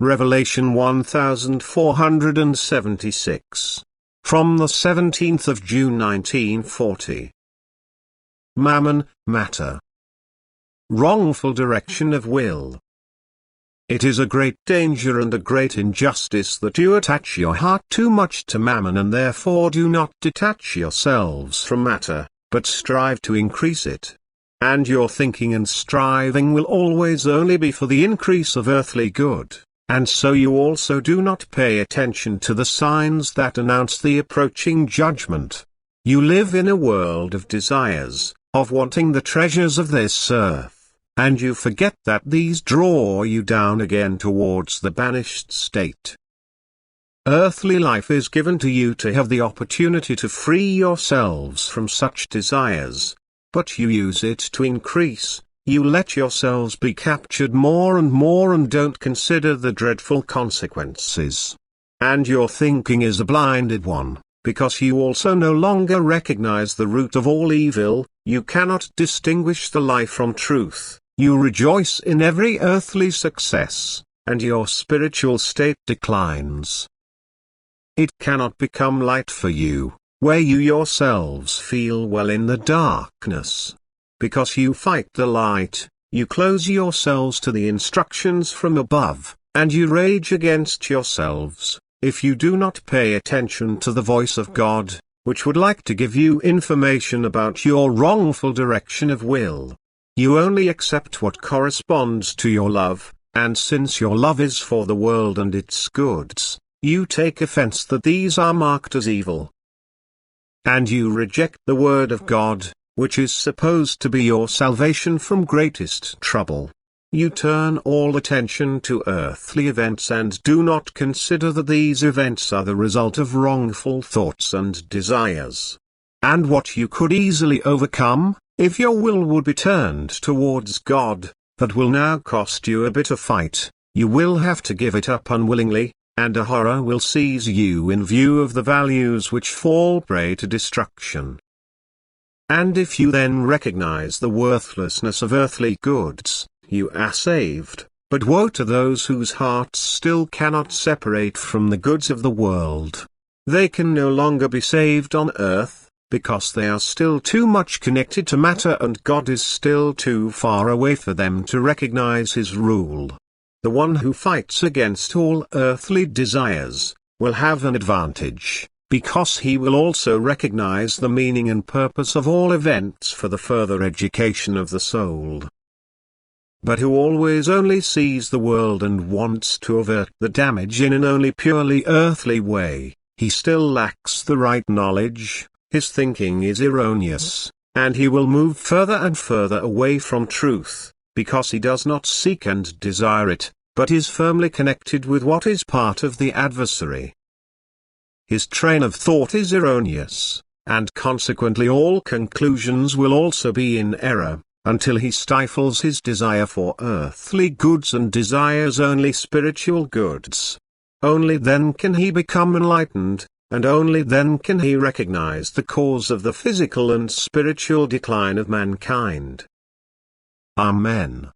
Revelation 1476. From the 17th of June 1940. Mammon, matter. Wrongful direction of will. It is a great danger and a great injustice that you attach your heart too much to mammon and therefore do not detach yourselves from matter, but strive to increase it. And your thinking and striving will always only be for the increase of earthly good, and so you also do not pay attention to the signs that announce the approaching judgment. You live in a world of desires, of wanting the treasures of this earth. And you forget that these draw you down again towards the banished state. Earthly life is given to you to have the opportunity to free yourselves from such desires. But you use it to increase, you let yourselves be captured more and don't consider the dreadful consequences. And your thinking is a blinded one, because you also no longer recognize the root of all evil, you cannot distinguish the lie from truth. You rejoice in every earthly success, and your spiritual state declines. It cannot become light for you, where you yourselves feel well in the darkness. Because you fight the light, you close yourselves to the instructions from above, and you rage against yourselves, if you do not pay attention to the voice of God, which would like to give you information about your wrongful direction of will. You only accept what corresponds to your love, and since your love is for the world and its goods, you take offense that these are marked as evil. And you reject the word of God, which is supposed to be your salvation from greatest trouble. You turn all attention to earthly events and do not consider that these events are the result of wrongful thoughts and desires. And what you could easily overcome, if your will would be turned towards God, that will now cost you a bitter fight, you will have to give it up unwillingly, and a horror will seize you in view of the values which fall prey to destruction. And if you then recognize the worthlessness of earthly goods, you are saved, but woe to those whose hearts still cannot separate from the goods of the world. They can no longer be saved on earth, because they are still too much connected to matter and God is still too far away for them to recognize His rule. The one who fights against all earthly desires, will have an advantage, because he will also recognize the meaning and purpose of all events for the further education of the soul. But who always only sees the world and wants to avert the damage in an only purely earthly way, he still lacks the right knowledge. His thinking is erroneous, and he will move further and further away from truth, because he does not seek and desire it, but is firmly connected with what is part of the adversary. His train of thought is erroneous, and consequently all conclusions will also be in error, until he stifles his desire for earthly goods and desires only spiritual goods. Only then can he become enlightened, and only then can he recognize the cause of the physical and spiritual decline of mankind. Amen.